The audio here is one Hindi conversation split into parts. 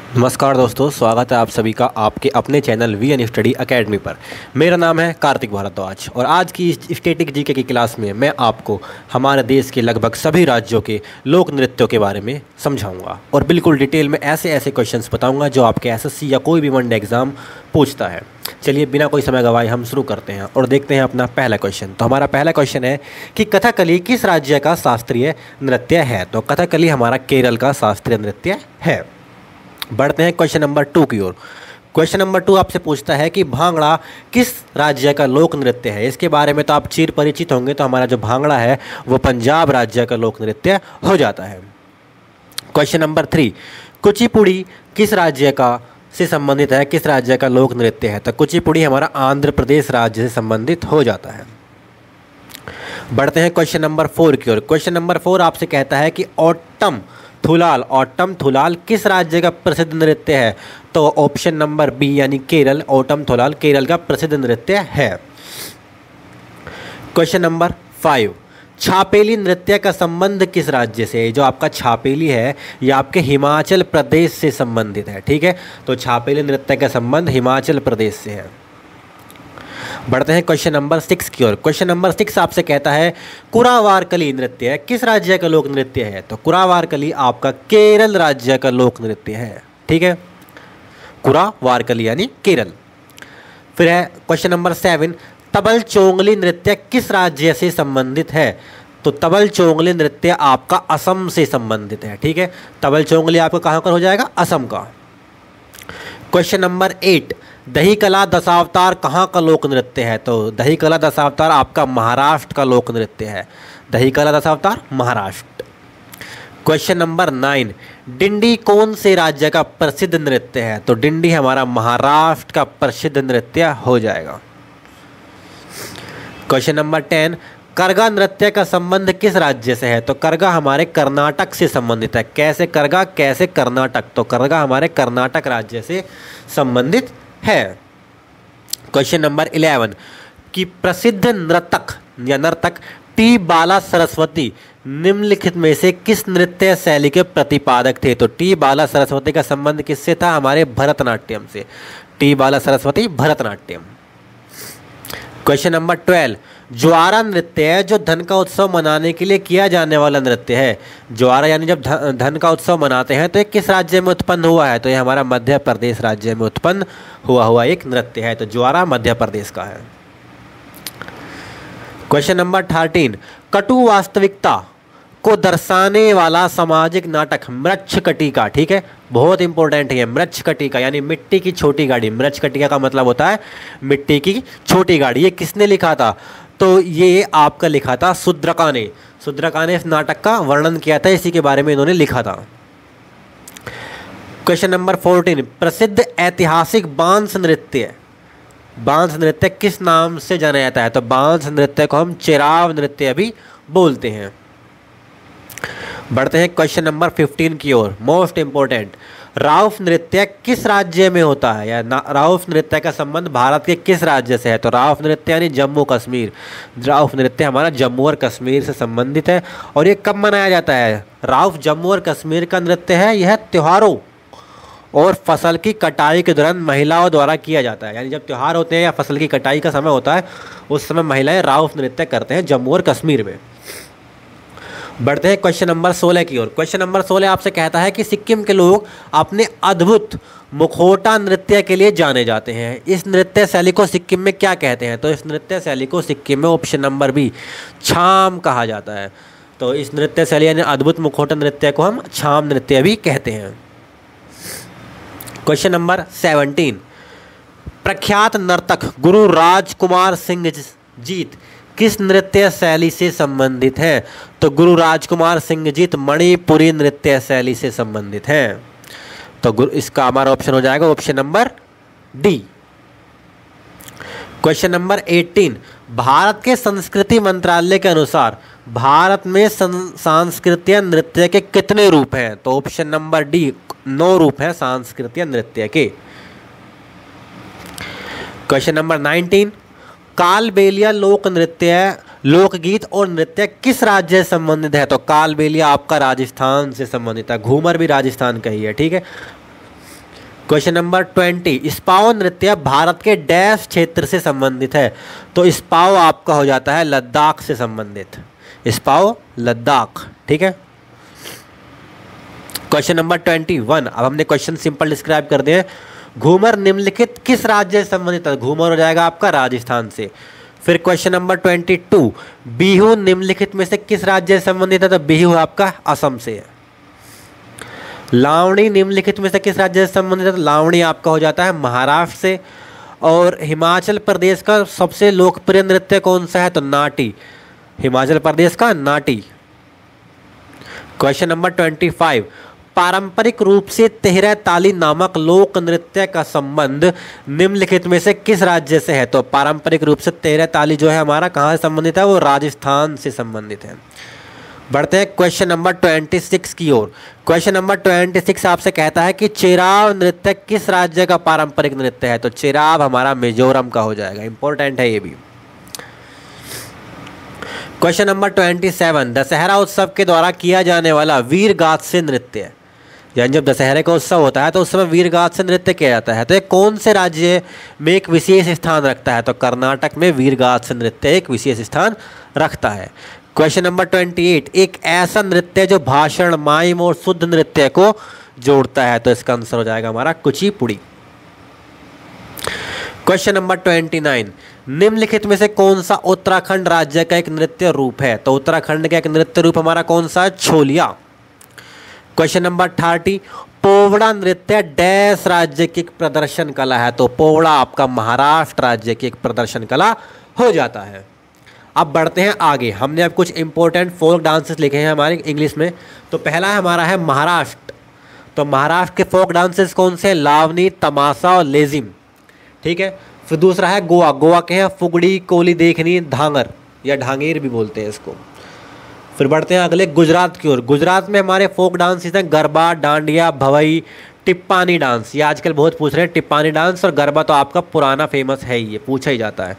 नमस्कार दोस्तों, स्वागत है आप सभी का आपके अपने चैनल वी स्टडी अकेडमी पर। मेरा नाम है कार्तिक भारद्वाज और आज की स्टैटिक जीके की क्लास में मैं आपको हमारे देश के लगभग सभी राज्यों के लोक नृत्यों के बारे में समझाऊंगा और बिल्कुल डिटेल में ऐसे ऐसे क्वेश्चंस बताऊंगा जो आपके एसएससी या कोई भी वनडे एग्ज़ाम पूछता है। चलिए बिना कोई समय गवाए हम शुरू करते हैं और देखते हैं अपना पहला क्वेश्चन। तो हमारा पहला क्वेश्चन है कि कथकली किस राज्य का शास्त्रीय नृत्य है। तो कथकली हमारा केरल का शास्त्रीय नृत्य है। बढ़ते हैं क्वेश्चन नंबर 2 की ओर। क्वेश्चन नंबर 2 आपसे पूछता है कि भांगड़ा किस राज्य का लोक नृत्य है। इसके बारे में तो आप चिर परिचित होंगे। तो हमारा जो भांगड़ा है वो पंजाब राज्य का लोक नृत्य हो जाता है। क्वेश्चन नंबर 3, कुचिपुड़ी किस राज्य का से संबंधित है, किस राज्य का लोक नृत्य है। तो कुचिपुड़ी हमारा आंध्र प्रदेश राज्य से संबंधित हो जाता है। बढ़ते हैं क्वेश्चन नंबर 4 की ओर। क्वेश्चन नंबर 4 आपसे कहता है कि ओट्टम थुलाल किस राज्य का प्रसिद्ध नृत्य है। तो ऑप्शन नंबर बी यानी केरल, ओट्टम थुलाल केरल का प्रसिद्ध नृत्य है। क्वेश्चन नंबर 5, छापेली नृत्य का संबंध किस राज्य से है। जो आपका छापेली है यह आपके हिमाचल प्रदेश से संबंधित है। ठीक है, तो छापेली नृत्य का संबंध हिमाचल प्रदेश से है। बढ़ते हैं क्वेश्चन नंबर 6 की ओर। क्वेश्चन नंबर 6 आपसे कहता है कुरावारकली नृत्य किस राज्य का लोक नृत्य है। तो कुरावारकली आपका केरल राज्य का लोक नृत्य है। ठीक है, कुरावारकली यानी केरल। फिर है क्वेश्चन नंबर 7, तबल चोंगली नृत्य किस राज्य से संबंधित है। तो तबल चोंगली नृत्य आपका असम से संबंधित है। ठीक है, तबल चोंगली आपका कहाँ का हो जाएगा, असम का। क्वेश्चन नंबर 8, दही कला दशावतार कहाँ का लोक नृत्य है। तो दही कला दशावतार आपका महाराष्ट्र का लोक नृत्य है। दही कला दशावतार महाराष्ट्र। क्वेश्चन नंबर 9, डिंडी कौन से राज्य का प्रसिद्ध नृत्य है। तो डिंडी हमारा महाराष्ट्र का प्रसिद्ध नृत्य हो जाएगा। क्वेश्चन नंबर 10, करगा नृत्य का संबंध किस राज्य से है। तो करगा हमारे कर्नाटक से संबंधित है। कैसे करगा, कैसे कर्नाटक। तो करगा हमारे कर्नाटक राज्य से संबंधित है। क्वेश्चन नंबर 11, कि प्रसिद्ध नर्तक टी बाला सरस्वती निम्नलिखित में से किस नृत्य शैली के प्रतिपादक थे। तो टी बाला सरस्वती का संबंध किससे था, हमारे भरतनाट्यम से। टी बाला सरस्वती भरतनाट्यम। क्वेश्चन नंबर 12, ज्वारा नृत्य है जो धन का उत्सव मनाने के लिए किया जाने वाला नृत्य है। ज्वारा यानी जब धन का उत्सव मनाते हैं तो ये किस राज्य में उत्पन्न हुआ है। तो ये हमारा मध्य प्रदेश राज्य में उत्पन्न हुआ एक नृत्य है। तो ज्वारा मध्य प्रदेश का है। क्वेश्चन नंबर 13, कटु वास्तविकता को दर्शाने वाला सामाजिक नाटक मृच्छकटिका। ठीक है, बहुत इंपॉर्टेंट है मृच्छकटिका यानी मिट्टी की छोटी गाड़ी। मृच्छकटिका का मतलब होता है मिट्टी की छोटी गाड़ी। ये किसने लिखा था। तो ये आपका लिखा था शूद्रका ने। शूद्रका ने इस नाटक का वर्णन किया था, इसी के बारे में इन्होंने लिखा था। क्वेश्चन नंबर 14, प्रसिद्ध ऐतिहासिक बांस नृत्य किस नाम से जाना जाता है। तो बांस नृत्य को हम चिराव नृत्य भी बोलते हैं। बढ़ते हैं क्वेश्चन नंबर 15 की ओर। मोस्ट इंपोर्टेंट, राउफ नृत्य किस राज्य में होता है या राउफ नृत्य का संबंध भारत के किस राज्य से है। तो राउफ नृत्य यानी जम्मू कश्मीर। राउफ नृत्य हमारा जम्मू और कश्मीर से संबंधित है। और ये कब मनाया जाता है। राउफ जम्मू और कश्मीर का नृत्य है। यह त्योहारों और फसल की कटाई के दौरान महिलाओं द्वारा किया जाता है। यानी जब त्यौहार होते हैं या फसल की कटाई का समय होता है उस समय महिलाएं राउफ नृत्य करते हैं जम्मू और कश्मीर में। बढ़ते हैं क्वेश्चन नंबर 16 की ओर। क्वेश्चन नंबर 16 आपसे कहता है कि सिक्किम के लोग अपने अद्भुत मुखौटा नृत्य के लिए जाने जाते हैं। इस नृत्य शैली को सिक्किम में क्या कहते हैं। तो इस नृत्य शैली को सिक्किम में ऑप्शन नंबर बी छाम कहा जाता है। तो इस नृत्य शैली यानी अद्भुत मुखौटा नृत्य को हम छाम नृत्य भी कहते हैं। क्वेश्चन नंबर 17, प्रख्यात नर्तक गुरु राजकुमार सिंह जीत किस नृत्य शैली से संबंधित हैं। तो गुरु राजकुमार सिंह जीत मणिपुरी नृत्य शैली से संबंधित हैं। तो इसका हमारा ऑप्शन हो जाएगा option number D. Question number 18, Bharat के संस्कृति मंत्रालय के अनुसार भारत में सांस्कृतिक नृत्य के कितने रूप हैं। तो ऑप्शन नंबर डी 9 रूप हैं सांस्कृतिक नृत्य के। क्वेश्चन नंबर 19, कालबेलिया लोकगीत और नृत्य किस राज्य से संबंधित है। तो कालबेलिया आपका राजस्थान से संबंधित है। घूमर भी राजस्थान का ही है। ठीक है, क्वेश्चन नंबर 20, स्पाओ नृत्य भारत के डैश क्षेत्र से संबंधित है? तो स्पाओ आपका हो जाता है लद्दाख से संबंधित, स्पाओ लद्दाख, ठीक है। क्वेश्चन नंबर 21, अब हमने क्वेश्चन सिंपल डिस्क्राइब कर दिए। घूमर निम्नलिखित किस राज्य से संबंधित है? घूमर हो जाएगा आपका राजस्थान से। फिर क्वेश्चन नंबर 22, बिहू निम्नलिखित में से किस राज्य से संबंधित है? तो बिहू आपका असम से है। लावणी निम्नलिखित में से किस राज्य से संबंधित है? तो लावणी आपका हो जाता है महाराष्ट्र से। और हिमाचल प्रदेश का सबसे लोकप्रिय नृत्य कौन सा है? तो नाटी, हिमाचल प्रदेश का नाटी। क्वेश्चन नंबर 25, पारंपरिक रूप से तेहरा ताली नामक लोक नृत्य का संबंध निम्नलिखित में से किस राज्य से है? तो पारंपरिक रूप से तेहरा ताली जो है हमारा कहाँ से संबंधित है? वो राजस्थान से संबंधित है। बढ़ते हैं क्वेश्चन नंबर 26 की ओर। क्वेश्चन नंबर 26 आपसे कहता है कि चेराव नृत्य किस राज्य का पारंपरिक नृत्य है? तो चेराव हमारा मिजोरम का हो जाएगा, इंपॉर्टेंट है ये भी। क्वेश्चन नंबर 27, दशहरा उत्सव के द्वारा किया जाने वाला वीरगाथ से नृत्य, यानी जब दशहरे का उत्सव होता है तो उस समय वीरगाथ से नृत्य किया जाता है, तो ये कौन से राज्य में एक विशेष स्थान रखता है? तो कर्नाटक में वीरगाथ से नृत्य एक विशेष स्थान रखता है। क्वेश्चन नंबर 28, एक ऐसा नृत्य जो भाषण, माइम और शुद्ध नृत्य को जोड़ता है, तो इसका आंसर हो जाएगा हमारा कुचिपुड़ी। क्वेश्चन नंबर 29, निम्नलिखित में से कौन सा उत्तराखंड राज्य का एक नृत्य रूप है? तो उत्तराखंड का एक नृत्य रूप हमारा कौन सा है? छोलिया। क्वेश्चन नंबर 30, पोवड़ा नृत्य डैश राज्य की एक प्रदर्शन कला है? तो पोवड़ा आपका महाराष्ट्र राज्य की एक प्रदर्शन कला हो जाता है। अब बढ़ते हैं आगे, हमने अब कुछ इंपॉर्टेंट फोक डांसेस लिखे हैं हमारे इंग्लिश में। तो पहला हमारा है महाराष्ट्र, तो महाराष्ट्र के फोक डांसेस कौन से? लावनी, तमाशा और लेजिम, ठीक है। फिर दूसरा है गोवा, गोवा के हैं फुगड़ी, कोली देखनी, धांगर या ढांगेर भी बोलते हैं इसको। फिर बढ़ते हैं अगले गुजरात की ओर। गुजरात में हमारे फोक डांसेस हैं गरबा, डांडिया, भवई, टिप्पानी डांस। ये आजकल बहुत पूछ रहे हैं टिप्पानी डांस, और गरबा तो आपका पुराना फेमस है ही, ये पूछा ही जाता है।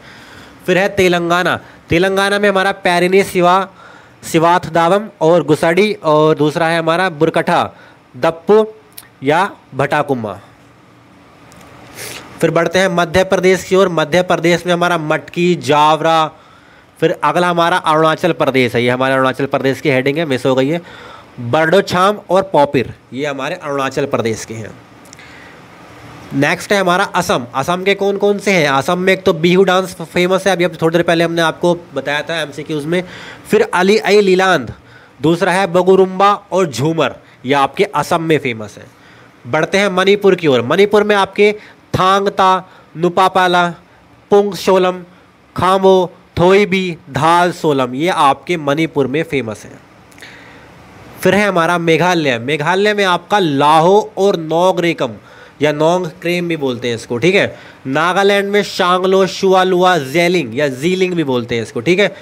फिर है तेलंगाना, तेलंगाना में हमारा पैरिनी सिवाथ दावम और गुसाडी, और दूसरा है हमारा बुरकठा, दप्पू या भटाकुम्मा। फिर बढ़ते हैं मध्य प्रदेश की ओर। मध्य प्रदेश में हमारा मटकी, जावरा। फिर अगला हमारा अरुणाचल प्रदेश है, ये हमारे अरुणाचल प्रदेश की हेडिंग है, मिस हो गई है। बर्डोछाम और पॉपिर, ये हमारे अरुणाचल प्रदेश के हैं। नेक्स्ट है हमारा असम। असम के कौन कौन से हैं? असम में एक तो बिहू डांस फेमस है, अभी अब थोड़ी देर पहले हमने आपको बताया था MCQs में। फिर अली आई लीलांद, दूसरा है बगुरुम्बा और झूमर, ये आपके असम में फेमस है। बढ़ते हैं मणिपुर की ओर। मणिपुर में आपके थांगता, नुपापाला, पुंग शोलम, खामो, थोईबी, धाल सोलम, ये आपके मणिपुर में फेमस है। फिर है हमारा मेघालय। मेघालय में आपका लाहो और नोगरेकम या नोंग क्रेम भी बोलते हैं इसको, ठीक है। नागालैंड में शांगलो, शुआलुआ, जेलिंग या जीलिंग भी बोलते हैं इसको, ठीक है।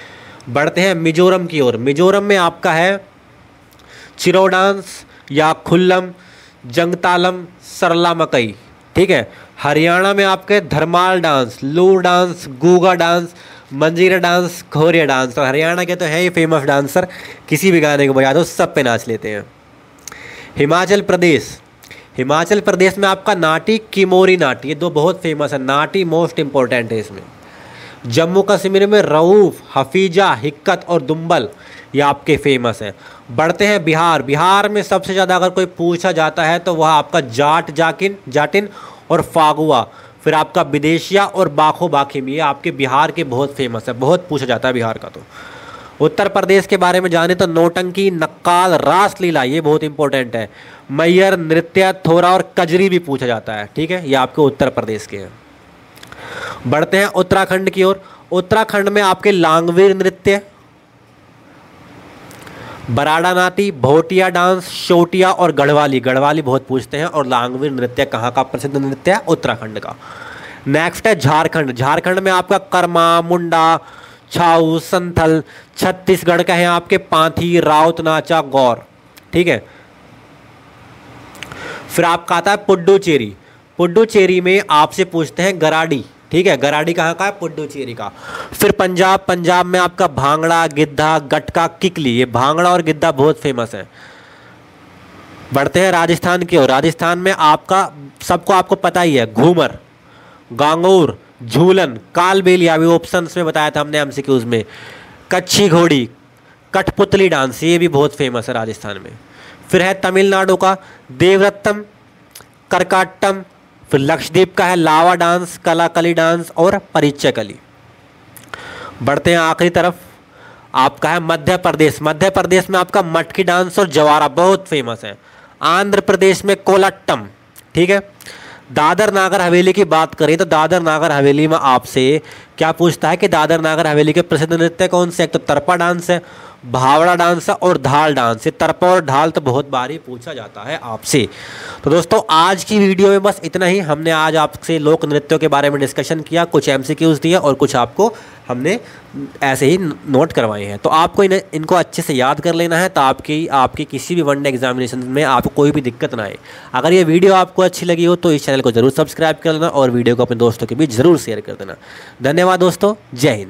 बढ़ते हैं मिजोरम की ओर। मिजोरम में आपका है चिरो डांस या खुल्लम, जंगतालम, सरला मकई, ठीक है। हरियाणा में आपके धर्माल डांस, लूर डांस, गूगा डांस, मंजीरा डांस, घोरिया डांस। और हरियाणा के तो है ही फेमस डांसर, किसी भी गाने को बजा दो सब पे नाच लेते हैं। हिमाचल प्रदेश। हिमाचल प्रदेश में आपका नाटी, किमोरी नाटी, ये दो बहुत फेमस है। नाटी मोस्ट इंपॉर्टेंट है इसमें। जम्मू कश्मीर में रऊफ, हफीजा, हिक्कत और दुम्बल, ये आपके फेमस हैं। बढ़ते हैं बिहार। बिहार में सबसे ज़्यादा अगर कोई पूछा जाता है तो वह आपका जाटिन और फागुआ। फिर आपका विदेशिया और बाखो बाखिम, ये आपके बिहार के बहुत फेमस है, बहुत पूछा जाता है बिहार का। तो उत्तर प्रदेश के बारे में जाने तो नौटंकी, नक्काल, रासलीला, ये बहुत इंपॉर्टेंट है। मैयर, नृत्य, थोरा और कजरी भी पूछा जाता है, ठीक है। ये आपके उत्तर प्रदेश के हैं। बढ़ते हैं उत्तराखंड की ओर। उत्तराखंड में आपके लांगवीर नृत्य, बराड़ा नाटी, भोटिया डांस, शोटिया और गढ़वाली, गढ़वाली बहुत पूछते हैं। और लांगवीर नृत्य कहाँ का प्रसिद्ध नृत्य है? उत्तराखंड का। नेक्स्ट है झारखंड। झारखंड में आपका कर्मा, मुंडा, छाऊ, संथल। छत्तीसगढ़ का है आपके पांथी, राउत नाचा, गौर, ठीक है। फिर आपका आता है पुडुचेरी। पुडुचेरी में आपसे पूछते हैं गराडी, ठीक है। गराडी कहाँ का है? पुडुचेरी का। फिर पंजाब। पंजाब में आपका भांगड़ा, गिद्धा, गटका, किकली, ये भांगड़ा और गिद्धा बहुत फेमस है। बढ़ते हैं राजस्थान की ओर। राजस्थान में आपका सबको आपको पता ही है, घूमर, गांगूर, झूलन, कालबेलिया, अभी ऑप्शंस में बताया था हमने एमसीक्यूज में, कच्छी घोड़ी, कठपुतली डांस, ये भी बहुत फेमस है राजस्थान में। फिर है तमिलनाडु का देवरत्तम, करकाटम, फिर लक्षद्वीप का है लावा डांस, कलाकली डांस और परिचयकली। बढ़ते हैं आखिरी तरफ, आपका है मध्य प्रदेश। मध्य प्रदेश में आपका मटकी डांस और जवारा बहुत फेमस है। आंध्र प्रदेश में कोलाट्टम, ठीक है। दादर नागर हवेली की बात करें तो दादर नागर हवेली में आपसे क्या पूछता है कि दादर नागर हवेली के प्रसिद्ध नृत्य कौन से? एक तो तरपा डांस है, भावड़ा डांस है और ढाल डांस है। तरपा और ढाल तो बहुत बार ही पूछा जाता है आपसे। तो दोस्तों आज की वीडियो में बस इतना ही। हमने आज आपसे लोक नृत्यों के बारे में डिस्कशन किया, कुछ एमसीक्यूज दिए और कुछ आपको हमने ऐसे ही नोट करवाए हैं। तो आपको इनको अच्छे से याद कर लेना है, तो आपकी किसी भी वनडे एग्जामिनेशन में आपको कोई भी दिक्कत ना आए। अगर ये वीडियो आपको अच्छी लगी हो तो इस चैनल को जरूर सब्सक्राइब कर लेना और वीडियो को अपने दोस्तों के बीच जरूर शेयर कर देना। धन्यवाद दोस्तों, जय हिंद।